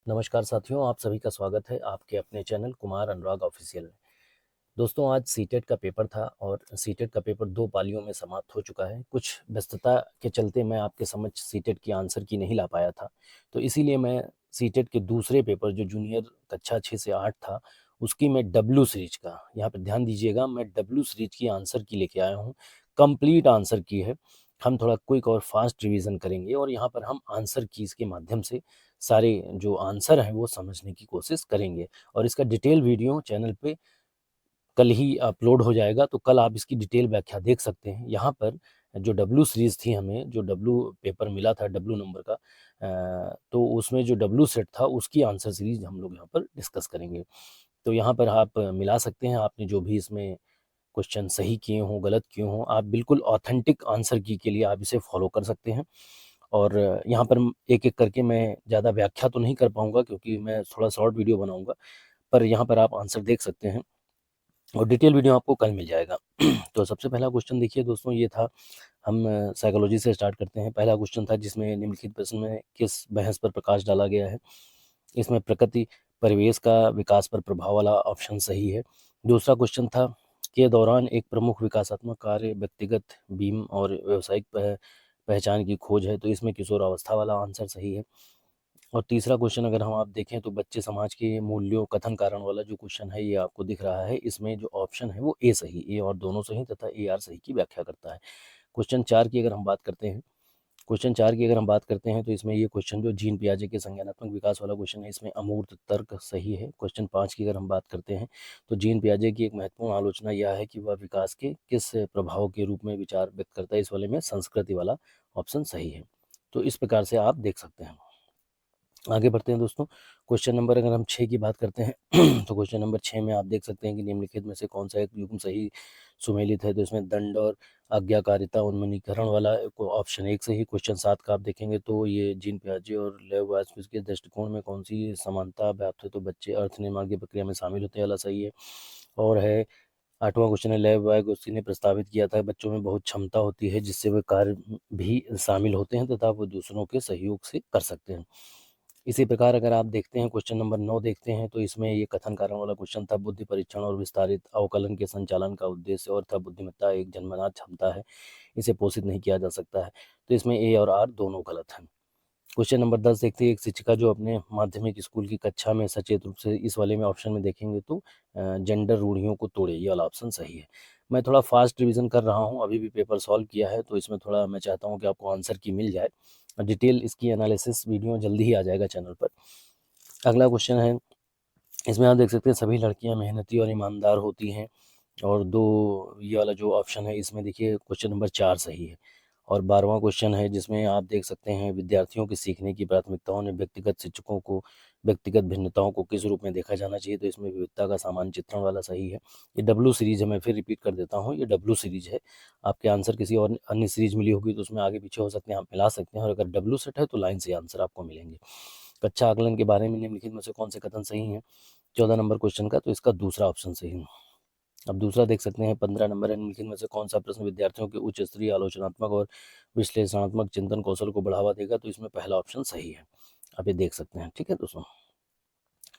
नमस्कार साथियों, आप सभी का स्वागत है आपके अपने चैनल कुमार अनुराग ऑफिशियल में। दोस्तों, आज सीटेट का पेपर था और सीटेट का पेपर 2 पालियों में समाप्त हो चुका है। कुछ व्यस्तता के चलते मैं आपके समक्ष सीटेट की आंसर की नहीं ला पाया था, तो इसीलिए मैं सीटेट के दूसरे पेपर जो जूनियर कक्षा 6 से 8 था, उसकी मैं डब्ल्यू सीरीज का, यहाँ पर ध्यान दीजिएगा, मैं डब्ल्यू सीरीज की आंसर की लेके आया हूँ। कंप्लीट आंसर की है। हम थोड़ा क्विक और फास्ट रिवीजन करेंगे और यहाँ पर हम आंसर कीज के माध्यम से सारे जो आंसर हैं वो समझने की कोशिश करेंगे। और इसका डिटेल वीडियो चैनल पे कल ही अपलोड हो जाएगा, तो कल आप इसकी डिटेल व्याख्या देख सकते हैं। यहाँ पर जो डब्ल्यू सीरीज थी, हमें जो डब्ल्यू पेपर मिला था डब्ल्यू नंबर का, तो उसमें जो डब्ल्यू सेट था उसकी आंसर सीरीज हम लोग यहाँ पर डिस्कस करेंगे। तो यहाँ पर आप मिला सकते हैं, आपने जो भी इसमें क्वेश्चन सही किए हों गलत किए हों, आप बिल्कुल ऑथेंटिक आंसर की के लिए आप इसे फॉलो कर सकते हैं। और यहाँ पर एक एक करके मैं ज़्यादा व्याख्या तो नहीं कर पाऊँगा क्योंकि मैं थोड़ा शॉर्ट वीडियो बनाऊँगा, पर यहाँ पर आप आंसर देख सकते हैं और डिटेल वीडियो आपको कल मिल जाएगा। तो सबसे पहला क्वेश्चन देखिए दोस्तों, ये था, हम साइकोलॉजी से स्टार्ट करते हैं। पहला क्वेश्चन था जिसमें निम्नलिखित प्रश्न में किस बहस पर प्रकाश डाला गया है। इसमें प्रकृति परिवेश का विकास पर प्रभाव वाला ऑप्शन सही है। दूसरा क्वेश्चन था के दौरान एक प्रमुख विकासात्मक कार्य व्यक्तिगत बीम और व्यावसायिक पहचान की खोज है, तो इसमें किशोरावस्था वाला आंसर सही है। और तीसरा क्वेश्चन अगर हम आप देखें तो बच्चे समाज के मूल्यों कथन कारण वाला जो क्वेश्चन है ये आपको दिख रहा है, इसमें जो ऑप्शन है वो ए सही, ए और दोनों सही तथा ए आर सही की व्याख्या करता है। क्वेश्चन चार की अगर हम बात करते हैं, तो इसमें ये क्वेश्चन जो जीन पियाजे के संज्ञानात्मक विकास वाला क्वेश्चन है, इसमें अमूर्त तर्क सही है। क्वेश्चन 5 की अगर हम बात करते हैं तो जीन पियाजे की एक महत्वपूर्ण आलोचना यह है कि वह विकास के किस प्रभाव के रूप में विचार व्यक्त करता है, इस वाले में संस्कृति वाला ऑप्शन सही है। तो इस प्रकार से आप देख सकते हैं। आगे बढ़ते हैं दोस्तों। क्वेश्चन नंबर अगर हम 6 की बात करते हैं तो क्वेश्चन नंबर 6 में आप देख सकते हैं कि निम्नलिखित में से कौन सा एक युग्म सही सुमेलित है, तो इसमें दंड और आज्ञाकारिता उन्मूलीकरण वाला ऑप्शन एक सही। क्वेश्चन 7 का आप देखेंगे तो ये जीन पियाजे और लेव वायसपिस के दृष्टिकोण में कौन सी समानता व्याप्त है, तो बच्चे अर्थ निर्माण की प्रक्रिया में शामिल होते हैं वाला सही है। और है 8वां क्वेश्चन है, लेव वायगोत्स्की ने प्रस्तावित किया था बच्चों में बहुत क्षमता होती है जिससे वे कार्य भी शामिल होते हैं तथा वो दूसरों के सहयोग से कर सकते हैं। इसी प्रकार अगर आप देखते हैं क्वेश्चन नंबर 9 देखते हैं तो इसमें ये कथन कारण वाला क्वेश्चन था, बुद्धि परीक्षण और विस्तारित अवकलन के संचालन का उद्देश्य और था बुद्धिमत्ता एक जन्मजात क्षमता है, इसे पोषित नहीं किया जा सकता है, तो इसमें ए और आर दोनों गलत हैं। क्वेश्चन नंबर 10 देखते हैं, एक शिक्षिका जो अपने माध्यमिक स्कूल की कक्षा में सचेत रूप से, इस वाले में ऑप्शन में देखेंगे तो जेंडर रूढ़ियों को तोड़े, ये वाला ऑप्शन सही है। मैं थोड़ा फास्ट रिवीजन कर रहा हूँ, अभी भी पेपर सॉल्व किया है, तो इसमें थोड़ा मैं चाहता हूँ कि आपको आंसर की मिल जाए। डिटेल इसकी एनालिसिस वीडियो जल्दी ही आ जाएगा चैनल पर। अगला क्वेश्चन है, इसमें आप देख सकते हैं सभी लड़कियां मेहनती और ईमानदार होती हैं, और दो, ये वाला जो ऑप्शन है इसमें देखिए क्वेश्चन नंबर 4 सही है। और 12वां क्वेश्चन है जिसमें आप देख सकते हैं विद्यार्थियों की सीखने की प्राथमिकताओं ने व्यक्तिगत शिक्षकों को व्यक्तिगत भिन्नताओं को किस रूप में देखा जाना चाहिए, तो इसमें विविधता का सामान्य चित्रण वाला सही है। ये डब्ल्यू सीरीज है, मैं फिर रिपीट कर देता हूँ, ये डब्ल्यू सीरीज है। आपके आंसर किसी और अन्य सीरीज मिली होगी तो उसमें आगे पीछे हो सकते हैं, आप मिला सकते हैं, और अगर डब्ल्यू सेट है तो लाइन से आंसर आपको मिलेंगे। कक्षा आकलन के बारे में निम्नलिखित में से कौन से कथन सही हैं 14 नंबर क्वेश्चन का, तो इसका दूसरा ऑप्शन सही है। अब दूसरा देख सकते हैं 15 नंबर है, निम्नलिखित में से कौन सा प्रश्न विद्यार्थियों के उच्च स्तरीय आलोचनात्मक और विश्लेषणात्मक चिंतन कौशल को बढ़ावा देगा, तो इसमें पहला ऑप्शन सही है। अब ये देख सकते हैं, ठीक है दोस्तों।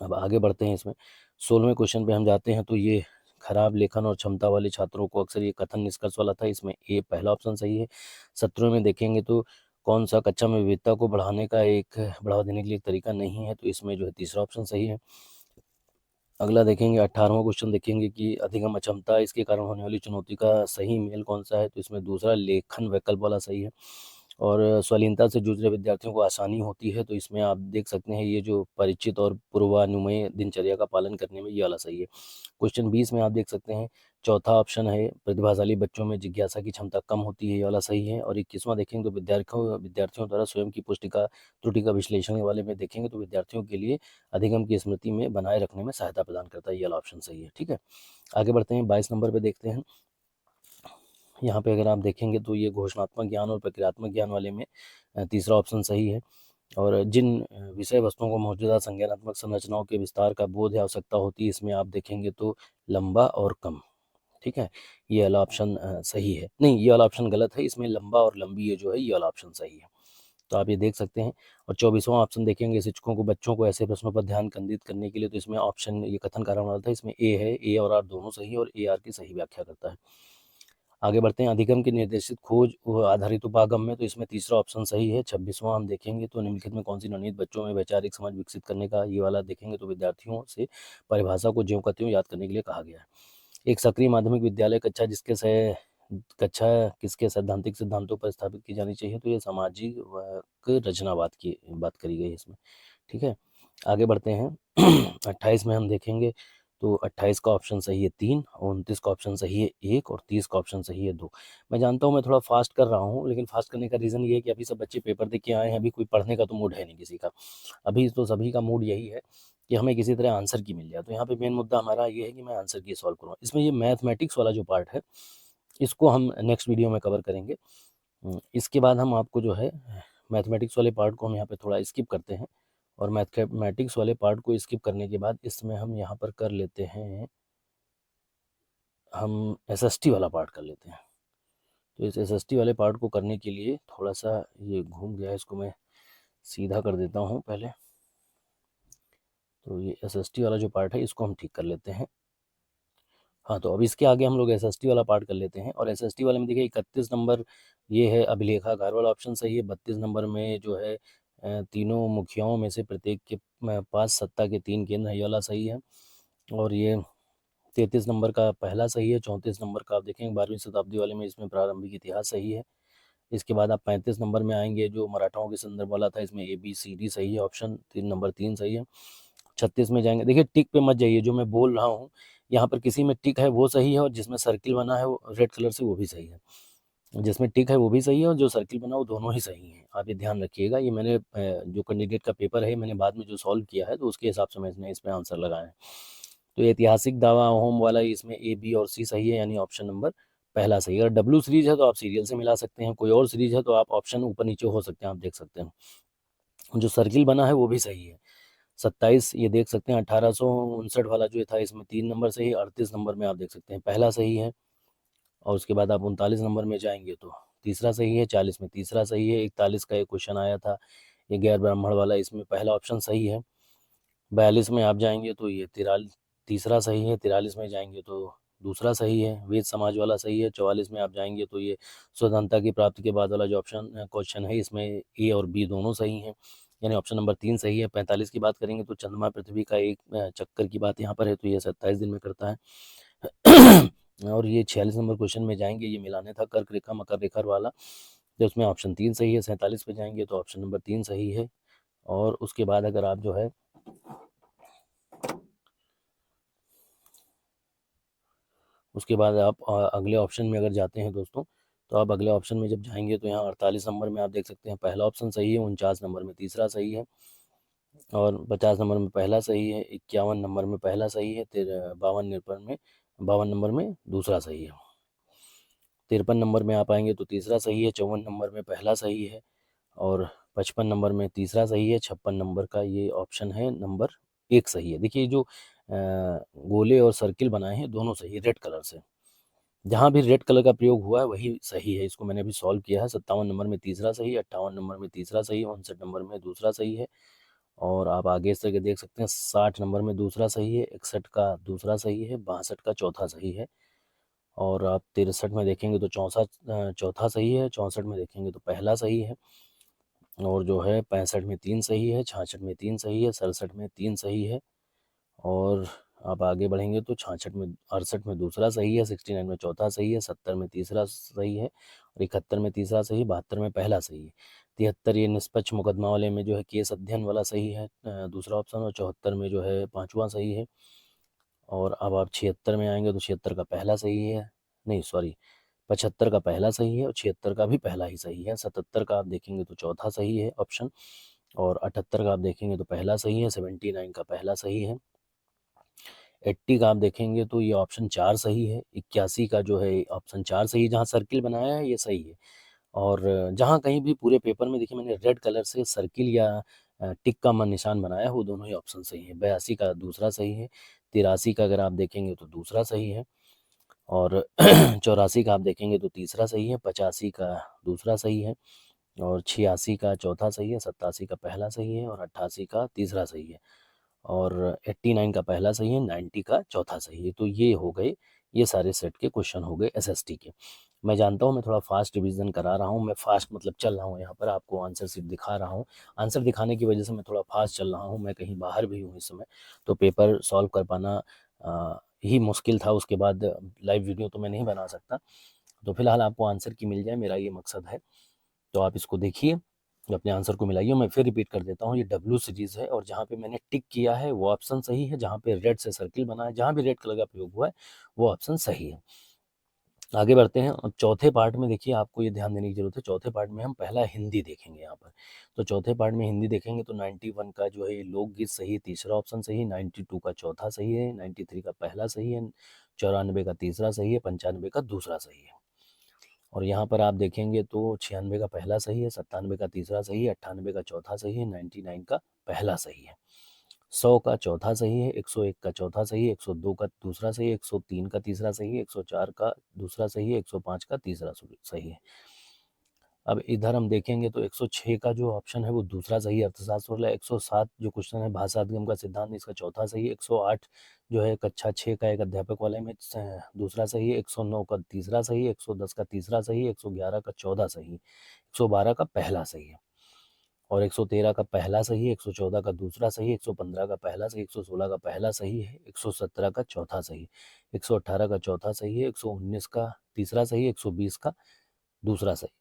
अब आगे बढ़ते हैं, इसमें 16वें क्वेश्चन पे हम जाते हैं, तो ये खराब लेखन और क्षमता वाले छात्रों को अक्सर ये कथन निष्कर्ष वाला था, इसमें ए पहला ऑप्शन सही है। 17वें में देखेंगे तो कौन सा कक्षा में विविधता को बढ़ाने का एक बढ़ावा देने के लिए एक तरीका नहीं है, तो इसमें जो है तीसरा ऑप्शन सही है। अगला देखेंगे 18वां क्वेश्चन देखेंगे कि अधिगम अक्षमता इसके कारण होने वाली चुनौती का सही मेल कौन सा है, तो इसमें दूसरा लेखन विकल्प वाला सही है। और स्वलीनता से जूझ रहे विद्यार्थियों को आसानी होती है, तो इसमें आप देख सकते हैं ये जो परिचित और पूर्वानुमेय दिनचर्या का पालन करने में ये वाला सही है। क्वेश्चन 20 में आप देख सकते हैं चौथा ऑप्शन है, प्रतिभाशाली बच्चों में जिज्ञासा की क्षमता कम होती है, ये वाला सही है। और 21वां देखेंगे तो विद्यार्थियों द्वारा स्वयं की पुष्टिका त्रुटि का विश्लेषण वाले में देखेंगे तो विद्यार्थियों के लिए अधिगम की स्मृति में बनाए रखने में सहायता प्रदान करता है, ये वाला ऑप्शन सही है, ठीक है। आगे बढ़ते हैं 22 नंबर पे देखते हैं। यहाँ पे अगर आप देखेंगे तो ये घोषणात्मक ज्ञान और प्रक्रियात्मक ज्ञान वाले में तीसरा ऑप्शन सही है। और जिन विषय वस्तुओं को मौजूदा संज्ञानात्मक संरचनाओं के विस्तार का बोध या आवश्यकता होती है, इसमें आप देखेंगे तो लंबा और कम, ठीक है। ये वाला ऑप्शन सही है, नहीं ये वाला ऑप्शन गलत है, इसमें लंबा और लंबी ये जो है ये वाला ऑप्शन सही है। तो आप ये देख सकते हैं। और 24वां ऑप्शन देखेंगे, शिक्षकों को बच्चों को ऐसे प्रश्नों पर ध्यान केंद्रित करने के लिए, तो इसमें ऑप्शन ये कथन कारण वाला था, इसमें ए है, ए और आर दोनों सही है और ए आर की सही व्याख्या करता है। आगे बढ़ते हैं, अधिगम की निर्देशित खोज आधारित उपागम में, तो इसमें तीसरा ऑप्शन सही है। 26वां हम देखेंगे तो निम्नलिखित में कौन सी रणनीति बच्चों में वैचारिक समझ विकसित करने का, ये वाला देखेंगे तो विद्यार्थियों से परिभाषा को ज्यों का त्यों याद करने के लिए कहा गया है। एक सक्रिय माध्यमिक विद्यालय कक्षा किसके सैद्धांतिक सिद्धांतों पर स्थापित की जानी चाहिए, तो ये सामाजिक रचनावाद की बात करी गई है इसमें। ठीक है, आगे बढ़ते हैं। 28 में हम देखेंगे तो 28 का ऑप्शन सही है 3, 29 का ऑप्शन सही है 1 और 30 का ऑप्शन सही है 2। मैं जानता हूँ मैं थोड़ा फास्ट कर रहा हूँ, लेकिन फास्ट करने का रीज़न ये है कि अभी सब बच्चे पेपर दे के आए हैं, अभी कोई पढ़ने का तो मूड है नहीं किसी का। अभी तो सभी का मूड यही है कि हमें किसी तरह आंसर की मिल जाए। तो यहाँ पे मेन मुद्दा हमारा ये है कि मैं आंसर की सॉल्व करूँ। इसमें ये मैथमेटिक्स वाला जो पार्ट है, इसको हम नेक्स्ट वीडियो में कवर करेंगे। इसके बाद हम आपको जो है मैथमेटिक्स वाले पार्ट को हम यहाँ पे थोड़ा स्किप करते हैं, और मैथमेटिक्स वाले पार्ट को स्किप करने के बाद इसमें हम यहाँ पर कर लेते हैं, हम एसएसटी वाला पार्ट कर लेते हैं। तो इस एसएसटी वाले पार्ट को करने के लिए थोड़ा सा ये घूम गया है, इसको मैं सीधा कर देता हूँ पहले। तो ये एसएसटी वाला जो पार्ट है इसको हम ठीक कर लेते हैं। हाँ, तो अब इसके आगे हम लोग एसएसटी वाला पार्ट कर लेते हैं। और एसएसटी वाले में देखिए 31 नंबर ये है अभिलेखागार वाला ऑप्शन सही है। 32 नंबर में जो है तीनों मुखियाओं में से प्रत्येक के पास सत्ता के 3 केंद्र है, ये वाला सही है। और ये 33 नंबर का पहला सही है। 34 नंबर का आप देखेंगे 12वीं शताब्दी वाले में, इसमें प्रारंभिक इतिहास सही है। इसके बाद आप 35 नंबर में आएंगे, जो मराठाओं के संदर्भ वाला था, इसमें ABCD सही है, ऑप्शन 3 सही है। 36 में जाएंगे, देखिए टिक पे मत जाइए, जो मैं बोल रहा हूँ यहाँ पर किसी में टिक है वो सही है, और जिसमें सर्किल बना है वो रेड कलर से वो भी सही है। जिसमें टिक है वो भी सही है, और जो सर्किल बना वो दोनों ही सही हैं। आप ये ध्यान रखिएगा। ये मैंने जो कैंडिडेट का पेपर है मैंने बाद में जो सॉल्व किया है, तो उसके हिसाब से मैंने इसमें आंसर लगाया है। तो ऐतिहासिक दावा होम वाला इसमें A, B और C सही है, यानी ऑप्शन नंबर पहला सही है। अगर W सीरीज है तो आप सीरियल से मिला सकते हैं, कोई और सीरीज है तो आप ऑप्शन ऊपर नीचे हो सकते हैं, आप देख सकते हैं। जो सर्किल बना है वो भी सही है। 27 ये देख सकते हैं 1859 वाला जो था, इसमें 3 नंबर सही। 38 नंबर में आप देख सकते हैं पहला सही है। और उसके बाद आप 39 नंबर में जाएंगे तो तीसरा सही है। 40 में तीसरा सही है। 41 का एक क्वेश्चन आया था ये गैर ब्राह्मण वाला, इसमें पहला ऑप्शन सही है। 42 में आप जाएंगे तो ये तीसरा सही है। 43 में जाएंगे तो दूसरा सही है। वेद समाज वाला सही है। 44 में आप जाएंगे तो ये स्वतंत्रता की प्राप्ति के बाद वाला जो ऑप्शन क्वेश्चन है, इसमें A और B दोनों सही हैं, यानी ऑप्शन नंबर 3 सही है। 45 की बात करेंगे तो चंद्रमा पृथ्वी का एक चक्कर की बात यहाँ पर है, तो ये 27 दिन में करता है। और ये 46 नंबर क्वेश्चन में जाएंगे, ये मिलाने था कर्क रेखा मकर रेखा वाला, तो उसमें ऑप्शन 3 सही है। 47 पे जाएंगे तो ऑप्शन नंबर 3 सही है। और उसके बाद अगर आप जो है उसके बाद आप अगले ऑप्शन में अगर जाते हैं दोस्तों, तो आप अगले ऑप्शन में जब जाएंगे तो यहाँ 48 नंबर में आप देख सकते हैं पहला ऑप्शन सही है। 49 नंबर में तीसरा सही है। और 50 नंबर में पहला सही है। 51 नंबर में पहला सही है। 52 नंबर में दूसरा सही है। 53 नंबर में आप आएंगे तो तीसरा सही है। 54 नंबर में पहला सही है। और 55 नंबर में तीसरा सही है। 56 नंबर का ये ऑप्शन है नंबर 1 सही है। देखिए जो गोले और सर्किल बनाए हैं दोनों सही है रेड कलर से। जहाँ भी रेड कलर का प्रयोग हुआ है वही सही है। इसको मैंने अभी सॉल्व किया है। 57 नंबर में तीसरा सही है। 58 नंबर में तीसरा सही है। 59 नंबर में दूसरा सही है। और आप आगे इस तरह देख सकते हैं 60 नंबर में दूसरा सही है। 61 का दूसरा सही है। 62 का चौथा सही है। और आप 63 में देखेंगे तो चौथा सही है। 64 में देखेंगे तो पहला सही है। और जो है 65 में 3 सही है। 66 में 3 सही है। 67 में 3 सही है। और आप आगे बढ़ेंगे तो 68 में दूसरा सही है। 69 में चौथा सही है। 70 में तीसरा सही है। और 71 में तीसरा सही। 72 में पहला सही है। 73 ये निष्पक्ष मुकदमा वाले में जो है केस अध्ययन वाला सही है, दूसरा ऑप्शन। और 74 में जो है पाँचवा सही है। और अब आप 76 में आएंगे तो 76 का पहला सही है, नहीं सॉरी 75 का पहला सही है। और 76 का भी पहला ही सही है। 77 का आप देखेंगे तो चौथा सही है ऑप्शन। और 78 का आप देखेंगे तो पहला सही है। 79 का पहला सही है। 80 का आप देखेंगे तो ये ऑप्शन 4 सही है। 81 का जो है ऑप्शन 4 सही है, जहाँ सर्किल बनाया है ये सही है। और जहाँ कहीं भी पूरे पेपर में देखिए मैंने रेड कलर से सर्किल या टिक का मन निशान बनाया है, वो दोनों ही ऑप्शन सही है। 82 का दूसरा सही है। 83 का अगर आप देखेंगे तो दूसरा सही है। और 84 का आप देखेंगे तो तीसरा सही है। 85 का दूसरा सही है। और 86 का चौथा सही है, 87 का पहला सही है और 88 का तीसरा सही है और 89 का पहला सही है, 90 का चौथा सही है। तो ये हो गए, ये सारे सेट के क्वेश्चन हो गए एसएसटी के। मैं जानता हूँ मैं थोड़ा फास्ट रिवीजन करा रहा हूँ, मैं फास्ट मतलब चल रहा हूँ, यहाँ पर आपको आंसर शीट दिखा रहा हूँ। आंसर दिखाने की वजह से मैं थोड़ा फास्ट चल रहा हूँ, मैं कहीं बाहर भी हूँ इस समय, तो पेपर सॉल्व कर पाना ही मुश्किल था। उसके बाद लाइव वीडियो तो मैं नहीं बना सकता, तो फिलहाल आपको आंसर की मिल जाए, मेरा ये मकसद है। तो आप इसको देखिए, अपने आंसर को मिलाइए। मैं फिर रिपीट कर देता हूँ, ये डब्ल्यू सीरीज है और जहाँ पे मैंने टिक किया है वो ऑप्शन सही है, जहाँ पे रेड से सर्किल बना है, जहाँ भी रेड कलर का प्रयोग हुआ है वो ऑप्शन सही है। आगे बढ़ते हैं और चौथे पार्ट में देखिए, आपको ये ध्यान देने की जरूरत है। चौथे पार्ट में हम पहला हिंदी देखेंगे यहाँ पर। तो चौथे पार्ट में हिंदी देखेंगे तो 91 का जो है ये लोकगीत सही है, तीसरा ऑप्शन सही है, 92 का चौथा सही है, 93 का पहला सही है, 94 का तीसरा सही है, 95 का दूसरा सही है। और यहाँ पर आप देखेंगे तो 96 का पहला सही है, 97 का तीसरा सही है, 98 का चौथा सही है, 99 का पहला सही है, 100 का चौथा सही है, 101 का चौथा सही है, 102 का दूसरा सही है, 103 का तीसरा सही है, 104 का दूसरा सही है, 105 का तीसरा सही है। अब इधर हम देखेंगे तो 106 का जो ऑप्शन है वो दूसरा सही है, अर्थशास्त्र वाला। 107 जो क्वेश्चन है भाषागम का सिद्धांत, इसका चौथा सही है। 108 जो है कक्षा 6 का एक अध्यापक वाले में दूसरा सही है। 109 का तीसरा सही है, 110 का तीसरा सही है, 111 का चौथा सही है, 112 का पहला सही है और 113 का पहला सही है, 114 का दूसरा सही है, 115 का पहला सही, 116 का पहला सही है, 117 का चौथा सही है, 118 का चौथा सही है, 119 का तीसरा सही है, 120 का दूसरा सही।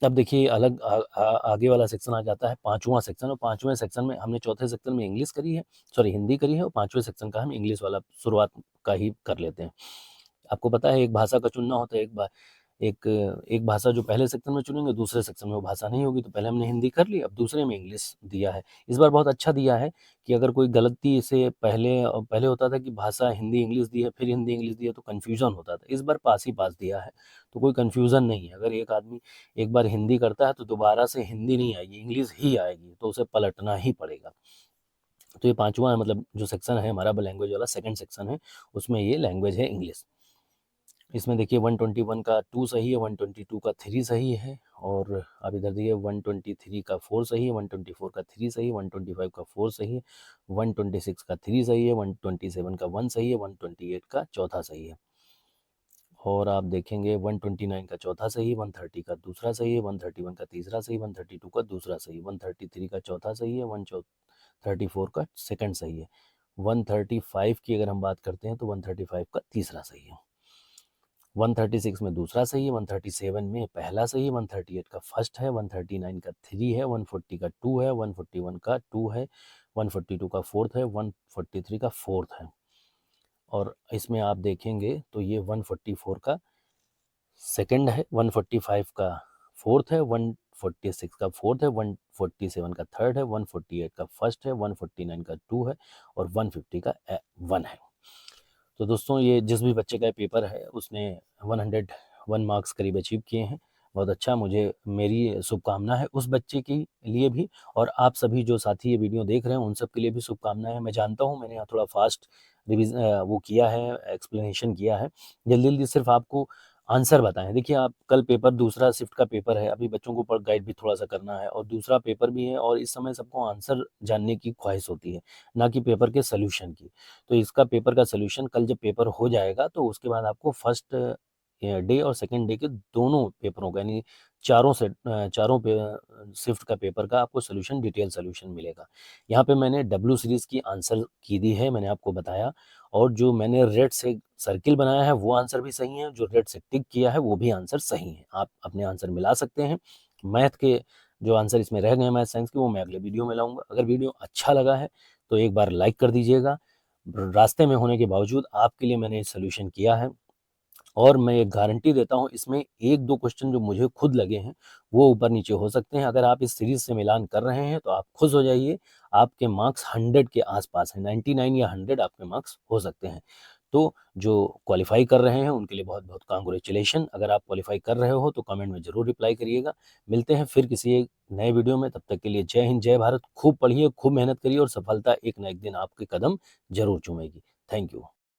अब देखिए अलग आगे वाला सेक्शन आ जाता है पांचवा सेक्शन, और पांचवें सेक्शन में हमने चौथे सेक्शन में इंग्लिश करी है, सॉरी हिंदी करी है, और पांचवें सेक्शन का हम इंग्लिश वाला शुरुआत का ही कर लेते हैं। आपको पता है एक भाषा का चुनना होता है, एक एक भाषा जो पहले सेक्शन में चुनेंगे दूसरे सेक्शन में वो भाषा नहीं होगी, तो पहले हमने हिंदी कर ली, अब दूसरे में इंग्लिश दिया है। इस बार बहुत अच्छा दिया है कि अगर कोई गलती से पहले होता था कि भाषा हिंदी इंग्लिश दी है फिर हिंदी इंग्लिश दी है तो कन्फ्यूजन होता था, इस बार पास ही पास दिया है, तो कोई कन्फ्यूजन नहीं है। अगर एक आदमी एक बार हिंदी करता है तो दोबारा से हिंदी नहीं आएगी, इंग्लिश ही आएगी, तो उसे पलटना ही पड़ेगा। तो ये पांचवा मतलब जो सेक्शन है हमारा लैंग्वेज वाला सेकंड सेक्शन है, उसमें ये लैंग्वेज है इंग्लिश। इसमें देखिए 121 का 2 सही है, 122 का 3 सही है, और आप इधर देखिए 123 का 4 सही है, 124 का 3 सही है, 125 का 4 सही है, 126 का 3 सही है, 127 का 1 सही है, 128 का चौथा सही है। और आप देखेंगे 129 का चौथा सही है, 130 का दूसरा सही है, 131 का तीसरा सही, 132 का दूसरा सही, 133 का चौथा सही है, 134 का सेकंड सही है, 135 की अगर हम बात करते हैं तो 135 का तीसरा सही है, 136 में दूसरा सही है, 137 में पहला सही है, 138 का फर्स्ट है, 139 का 3 है, 140 का 2 है, 141 का 2 है, 142 का फोर्थ है, 143 का फोर्थ है। और इसमें आप देखेंगे तो ये 144 का सेकंड है, 145 का फोर्थ है, 146 का फोर्थ है, 147 का थर्ड है, 148 का फर्स्ट है, 149 का 2 है और 150 का 1 है। तो दोस्तों ये जिस भी बच्चे का पेपर है उसने 101 मार्क्स करीब अचीव किए हैं, बहुत अच्छा। मुझे मेरी शुभकामना है उस बच्चे के लिए भी, और आप सभी जो साथी ये वीडियो देख रहे हैं उन सब के लिए भी शुभकामनाएं हैं। मैं जानता हूँ मैंने यहाँ थोड़ा फास्ट वो किया है, एक्सप्लेनेशन किया है, जल्दी जल्दी सिर्फ आपको आंसर बताएं। देखिए आप कल पेपर दूसरा शिफ्ट का पेपर है, अभी बच्चों को ऊपर गाइड भी थोड़ा सा करना है और दूसरा पेपर भी है, और इस समय सबको आंसर जानने की ख्वाहिश होती है, ना कि पेपर के सोल्यूशन की। तो इसका पेपर का सोल्यूशन कल जब पेपर हो जाएगा तो उसके बाद आपको फर्स्ट डे और सेकंड डे के दोनों पेपरों का यानी चारों शिफ्ट का पेपर का आपको सोल्यूशन, डिटेल सोल्यूशन मिलेगा। यहाँ पे मैंने डब्ल्यू सीरीज की आंसर की दी है, मैंने आपको बताया, और जो मैंने रेड से सर्किल बनाया है वो आंसर भी सही है, जो रेड से टिक किया है वो भी आंसर सही है। आप अपने आंसर मिला सकते हैं। मैथ के जो आंसर इसमें रह गए मैथ साइंस के वो मैं अगले वीडियो में लाऊंगा। अगर वीडियो अच्छा लगा है तो एक बार लाइक कर दीजिएगा। रास्ते में होने के बावजूद आपके लिए मैंने सोल्यूशन किया है, और मैं एक गारंटी देता हूँ इसमें एक दो क्वेश्चन जो मुझे खुद लगे हैं वो ऊपर नीचे हो सकते हैं। अगर आप इस सीरीज से मिलान कर रहे हैं तो आप खुश हो जाइए, आपके मार्क्स 100 के आसपास हैं, 99 या 100 आपके मार्क्स हो सकते हैं। तो जो क्वालिफाई कर रहे हैं उनके लिए बहुत बहुत कांग्रेचुलेशन। अगर आप क्वालिफाई कर रहे हो तो कमेंट में जरूर रिप्लाई करिएगा। मिलते हैं फिर किसी एक नए वीडियो में, तब तक के लिए जय हिंद, जय भारत। खूब पढ़िए, खूब मेहनत करिए, और सफलता एक न एक दिन आपके कदम जरूर चूमेगी। Thank you.